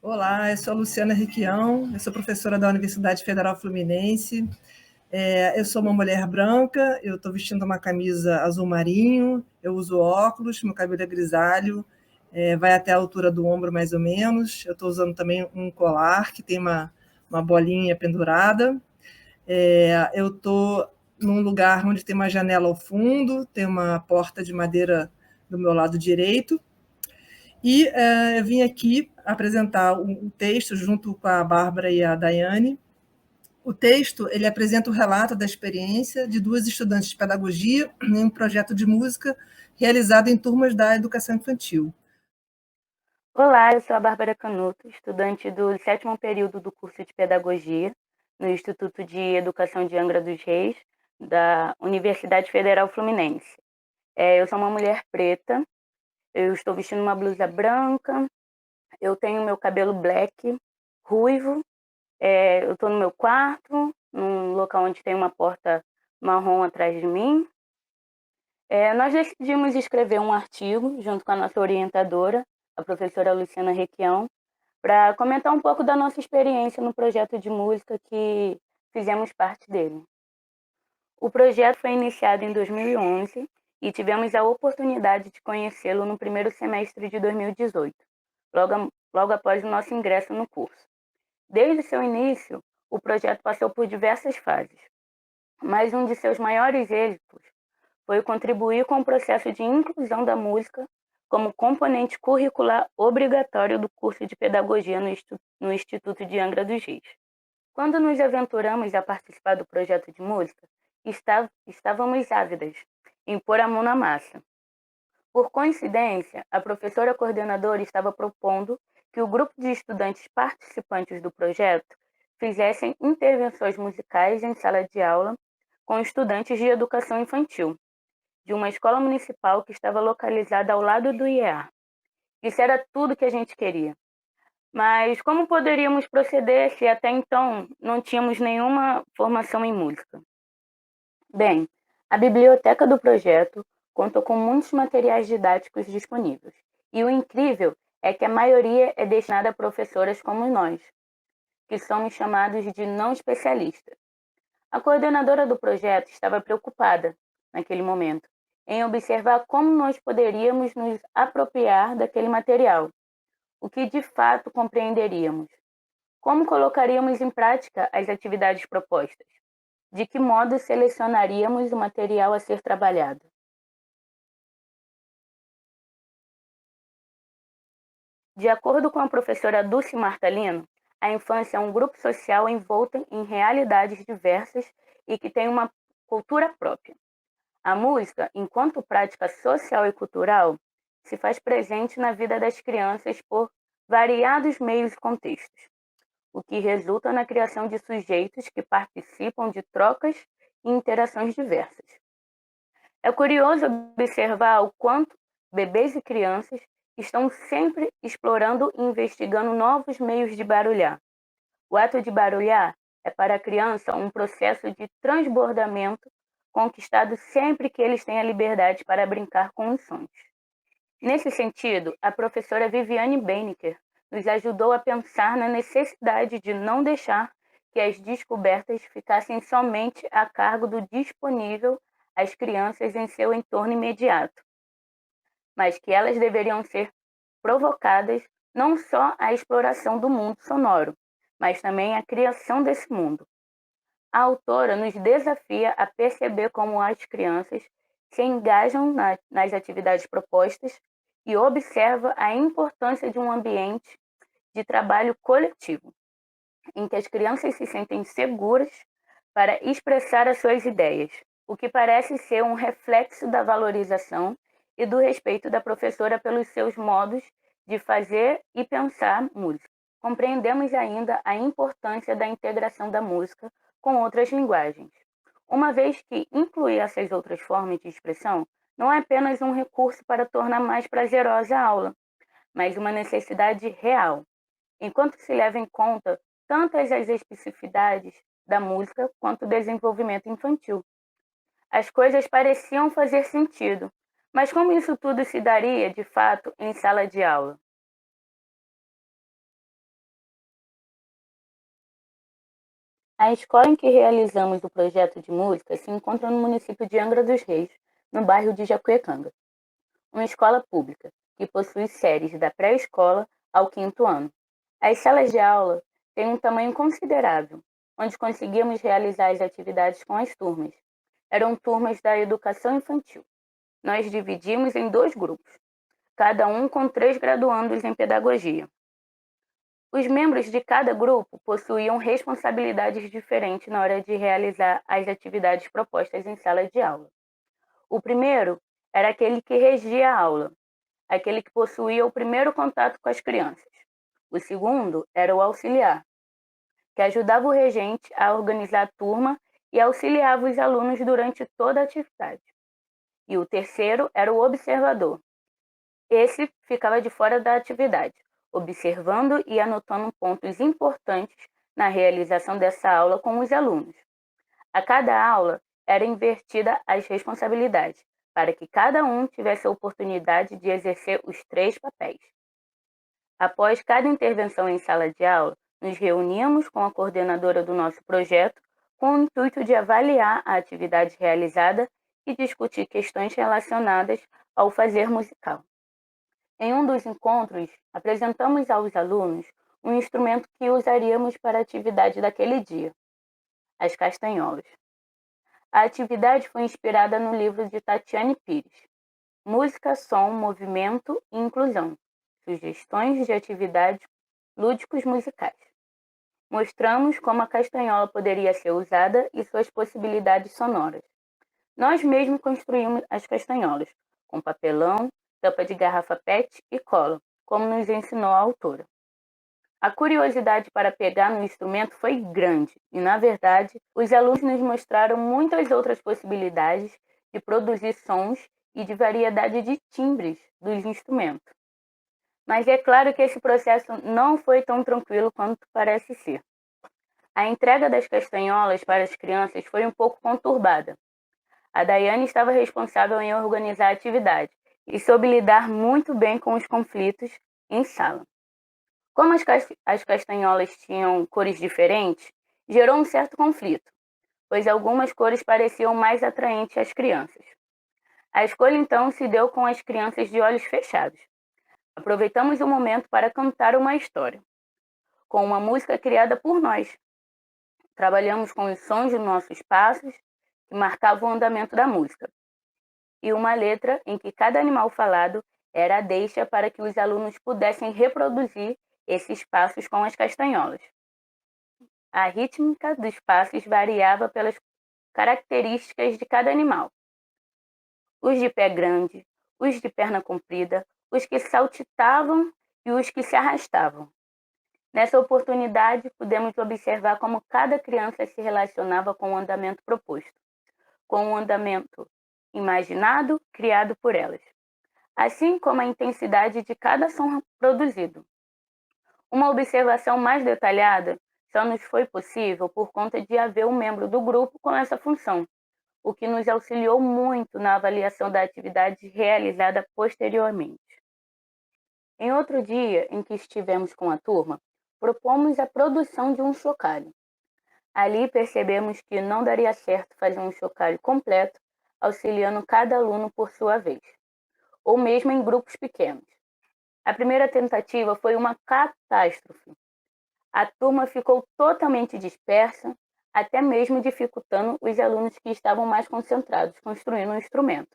Olá, eu sou a Luciana Requião, eu sou professora da Universidade Federal Fluminense. Eu sou uma mulher branca, eu estou vestindo uma camisa azul marinho, eu uso óculos, meu cabelo é grisalho, vai até a altura do ombro mais ou menos. Eu estou usando também um colar que tem uma bolinha pendurada. Eu estou num lugar onde tem uma janela ao fundo, tem uma porta de madeira do meu lado direito. E eu vim aqui apresentar um texto junto com a Bárbara e a Daiane. O texto ele apresenta o relato da experiência de duas estudantes de pedagogia em um projeto de música realizado em turmas da educação infantil. Olá, eu sou a Bárbara Canuto, estudante do 7º período do curso de Pedagogia no Instituto de Educação de Angra dos Reis, da Universidade Federal Fluminense. Eu sou uma mulher preta, eu estou vestindo uma blusa branca, eu tenho meu cabelo black, ruivo, eu estou no meu quarto, num local onde tem uma porta marrom atrás de mim. Nós decidimos escrever um artigo junto com a nossa orientadora, a professora Luciana Requião, para comentar um pouco da nossa experiência no projeto de música que fizemos parte dele. O projeto foi iniciado em 2011 e tivemos a oportunidade de conhecê-lo no primeiro semestre de 2018, logo após o nosso ingresso no curso. Desde seu início, o projeto passou por diversas fases, mas um de seus maiores êxitos foi contribuir com o processo de inclusão da música como componente curricular obrigatório do curso de Pedagogia no Instituto de Angra dos Reis. Quando nos aventuramos a participar do projeto de música, estávamos ávidas em pôr a mão na massa. Por coincidência, a professora coordenadora estava propondo que o grupo de estudantes participantes do projeto fizessem intervenções musicais em sala de aula com estudantes de educação infantil, de uma escola municipal que estava localizada ao lado do IEA. Isso era tudo que a gente queria. Mas como poderíamos proceder se até então não tínhamos nenhuma formação em música? Bem, a biblioteca do projeto contou com muitos materiais didáticos disponíveis. E o incrível é que a maioria é destinada a professoras como nós, que somos chamados de não especialistas. A coordenadora do projeto estava preocupada, naquele momento, em observar como nós poderíamos nos apropriar daquele material, o que de fato compreenderíamos, como colocaríamos em prática as atividades propostas, de que modo selecionaríamos o material a ser trabalhado. De acordo com a professora Dulce Martalino, a infância é um grupo social envolto em realidades diversas e que tem uma cultura própria. A música, enquanto prática social e cultural, se faz presente na vida das crianças por variados meios e contextos, o que resulta na criação de sujeitos que participam de trocas e interações diversas. É curioso observar o quanto bebês e crianças estão sempre explorando e investigando novos meios de barulhar. O ato de barulhar é para a criança um processo de transbordamento conquistado sempre que eles têm a liberdade para brincar com os sons. Nesse sentido, a professora Viviane Beniker nos ajudou a pensar na necessidade de não deixar que as descobertas ficassem somente a cargo do disponível às crianças em seu entorno imediato, mas que elas deveriam ser provocadas não só à exploração do mundo sonoro, mas também à criação desse mundo. A autora nos desafia a perceber como as crianças se engajam nas atividades propostas e observa a importância de um ambiente de trabalho coletivo, em que as crianças se sentem seguras para expressar as suas ideias, o que parece ser um reflexo da valorização e do respeito da professora pelos seus modos de fazer e pensar música. Compreendemos ainda a importância da integração da música com outras linguagens, uma vez que incluir essas outras formas de expressão não é apenas um recurso para tornar mais prazerosa a aula, mas uma necessidade real, enquanto se leva em conta tantas as especificidades da música quanto o desenvolvimento infantil. As coisas pareciam fazer sentido, mas como isso tudo se daria, de fato, em sala de aula? A escola em que realizamos o projeto de música se encontra no município de Angra dos Reis, no bairro de Jacuecanga. Uma escola pública, que possui séries da pré-escola ao quinto ano. As salas de aula têm um tamanho considerável, onde conseguíamos realizar as atividades com as turmas. Eram turmas da educação infantil. Nós dividimos em 2 grupos, cada um com 3 graduandos em pedagogia. Os membros de cada grupo possuíam responsabilidades diferentes na hora de realizar as atividades propostas em sala de aula. O primeiro era aquele que regia a aula, aquele que possuía o primeiro contato com as crianças. O segundo era o auxiliar, que ajudava o regente a organizar a turma e auxiliava os alunos durante toda a atividade. E o terceiro era o observador. Esse ficava de fora da atividade, observando e anotando pontos importantes na realização dessa aula com os alunos. A cada aula era invertida as responsabilidades, para que cada um tivesse a oportunidade de exercer os 3 papéis. Após cada intervenção em sala de aula, nos reuníamos com a coordenadora do nosso projeto com o intuito de avaliar a atividade realizada e discutir questões relacionadas ao fazer musical. Em um dos encontros, apresentamos aos alunos um instrumento que usaríamos para a atividade daquele dia, as castanholas. A atividade foi inspirada no livro de Tatiane Pires, Música, Som, Movimento e Inclusão, Sugestões de Atividades Lúdicos Musicais. Mostramos como a castanhola poderia ser usada e suas possibilidades sonoras. Nós mesmos construímos as castanholas, com papelão, tampa de garrafa PET e cola, como nos ensinou a autora. A curiosidade para pegar no instrumento foi grande e, na verdade, os alunos nos mostraram muitas outras possibilidades de produzir sons e de variedade de timbres dos instrumentos. Mas é claro que esse processo não foi tão tranquilo quanto parece ser. A entrega das castanholas para as crianças foi um pouco conturbada. A Daiane estava responsável em organizar a atividade e soube lidar muito bem com os conflitos em sala. Como as castanholas tinham cores diferentes, gerou um certo conflito, pois algumas cores pareciam mais atraentes às crianças. A escolha então se deu com as crianças de olhos fechados. Aproveitamos o momento para cantar uma história, com uma música criada por nós. Trabalhamos com os sons dos nossos passos, que marcavam o andamento da música, e uma letra em que cada animal falado era a deixa para que os alunos pudessem reproduzir esses passos com as castanholas. A rítmica dos passos variava pelas características de cada animal. Os de pé grande, os de perna comprida, os que saltitavam e os que se arrastavam. Nessa oportunidade, pudemos observar como cada criança se relacionava com o andamento proposto, com o andamento imaginado, criado por elas, assim como a intensidade de cada som produzido. Uma observação mais detalhada só nos foi possível por conta de haver um membro do grupo com essa função, o que nos auxiliou muito na avaliação da atividade realizada posteriormente. Em outro dia em que estivemos com a turma, propomos a produção de um chocalho. Ali percebemos que não daria certo fazer um chocalho completo, auxiliando cada aluno por sua vez, ou mesmo em grupos pequenos. A primeira tentativa foi uma catástrofe. A turma ficou totalmente dispersa, até mesmo dificultando os alunos que estavam mais concentrados construindo o instrumento.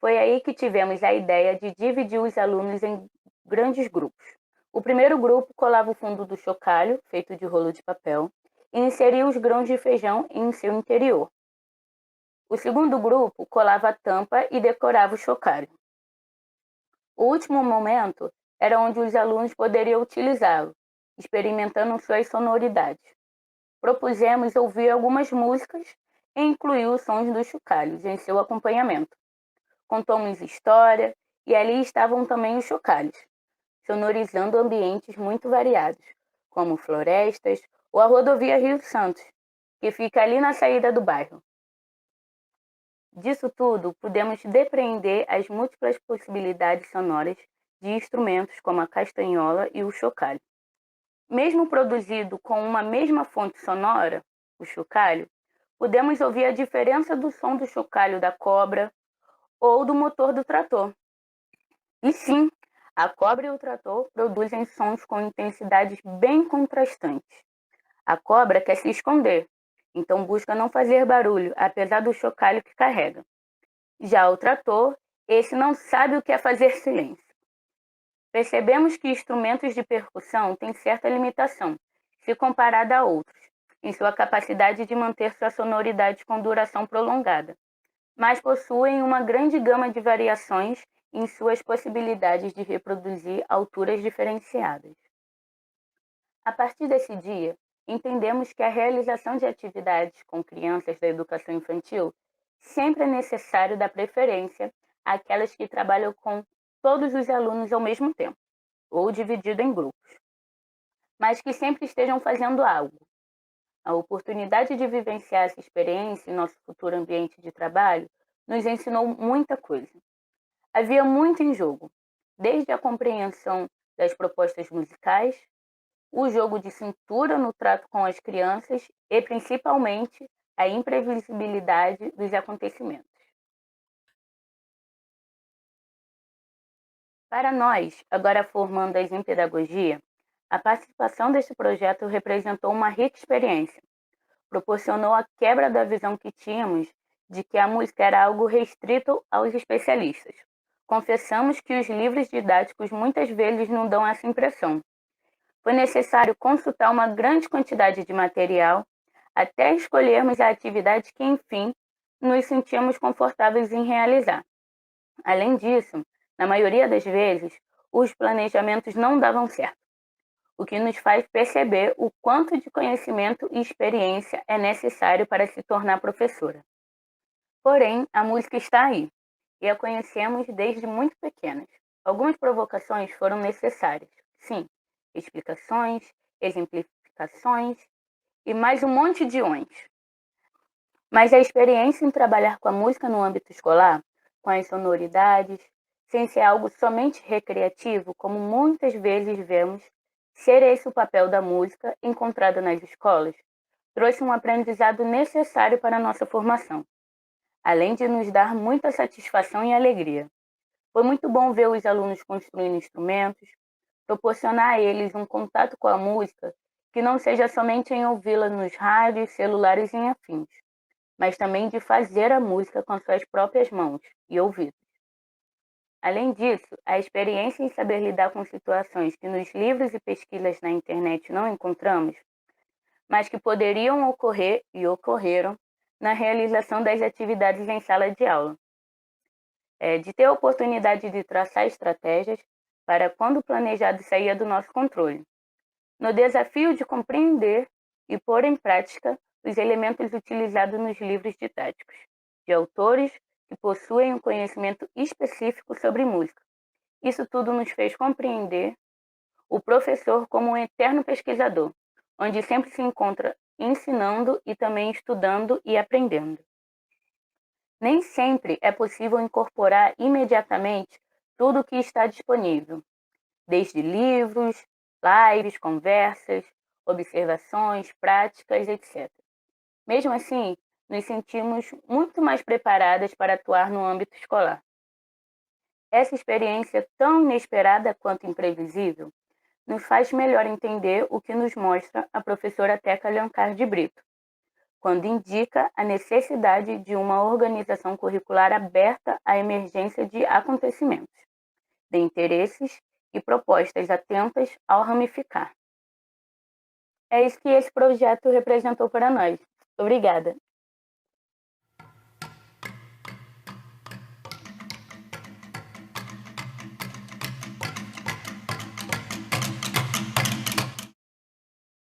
Foi aí que tivemos a ideia de dividir os alunos em grandes grupos. O primeiro grupo colava o fundo do chocalho, feito de rolo de papel, e inseria os grãos de feijão em seu interior. O segundo grupo colava a tampa e decorava o chocalho. O último momento era onde os alunos poderiam utilizá-lo, experimentando suas sonoridades. Propusemos ouvir algumas músicas e incluir os sons dos chocalhos em seu acompanhamento. Contamos história e ali estavam também os chocalhos, sonorizando ambientes muito variados, como florestas ou a rodovia Rio Santos, que fica ali na saída do bairro. Disso tudo, pudemos depreender as múltiplas possibilidades sonoras de instrumentos como a castanhola e o chocalho. Mesmo produzido com uma mesma fonte sonora, o chocalho, podemos ouvir a diferença do som do chocalho da cobra ou do motor do trator. E sim, a cobra e o trator produzem sons com intensidades bem contrastantes. A cobra quer se esconder, então busca não fazer barulho, apesar do chocalho que carrega. Já o trator, esse não sabe o que é fazer silêncio. Percebemos que instrumentos de percussão têm certa limitação, se comparada a outros, em sua capacidade de manter sua sonoridade com duração prolongada, mas possuem uma grande gama de variações em suas possibilidades de reproduzir alturas diferenciadas. A partir desse dia, entendemos que a realização de atividades com crianças da educação infantil sempre é necessário dar preferência àquelas que trabalham com todos os alunos ao mesmo tempo, ou dividido em grupos, mas que sempre estejam fazendo algo. A oportunidade de vivenciar essa experiência em nosso futuro ambiente de trabalho nos ensinou muita coisa. Havia muito em jogo, desde a compreensão das propostas musicais, o jogo de cintura no trato com as crianças e, principalmente, a imprevisibilidade dos acontecimentos. Para nós, agora formandas em pedagogia, a participação deste projeto representou uma rica experiência. Proporcionou a quebra da visão que tínhamos de que a música era algo restrito aos especialistas. Confessamos que os livros didáticos muitas vezes não dão essa impressão. Foi necessário consultar uma grande quantidade de material até escolhermos a atividade que, enfim, nos sentíamos confortáveis em realizar. Além disso, na maioria das vezes, os planejamentos não davam certo, o que nos faz perceber o quanto de conhecimento e experiência é necessário para se tornar professora. Porém, a música está aí, e a conhecemos desde muito pequenas. Algumas provocações foram necessárias, sim, explicações, exemplificações e mais um monte de ons. Mas a experiência em trabalhar com a música no âmbito escolar, com as sonoridades, sem ser algo somente recreativo, como muitas vezes vemos ser esse o papel da música encontrada nas escolas, trouxe um aprendizado necessário para a nossa formação, além de nos dar muita satisfação e alegria. Foi muito bom ver os alunos construindo instrumentos, proporcionar a eles um contato com a música que não seja somente em ouvi-la nos rádios, celulares e afins, mas também de fazer a música com suas próprias mãos e ouvidos. Além disso, a experiência em saber lidar com situações que nos livros e pesquisas na internet não encontramos, mas que poderiam ocorrer e ocorreram na realização das atividades em sala de aula. De ter a oportunidade de traçar estratégias para quando o planejado saía do nosso controle. No desafio de compreender e pôr em prática os elementos utilizados nos livros didáticos, de autores que possuem um conhecimento específico sobre música. Isso tudo nos fez compreender o professor como um eterno pesquisador, onde sempre se encontra ensinando e também estudando e aprendendo. Nem sempre é possível incorporar imediatamente tudo o que está disponível, desde livros, lives, conversas, observações, práticas, etc. Mesmo assim, nos sentimos muito mais preparadas para atuar no âmbito escolar. Essa experiência tão inesperada quanto imprevisível nos faz melhor entender o que nos mostra a professora Teca Alencar de Brito, quando indica a necessidade de uma organização curricular aberta à emergência de acontecimentos, de interesses e propostas atentas ao ramificar. É isso que esse projeto representou para nós. Obrigada!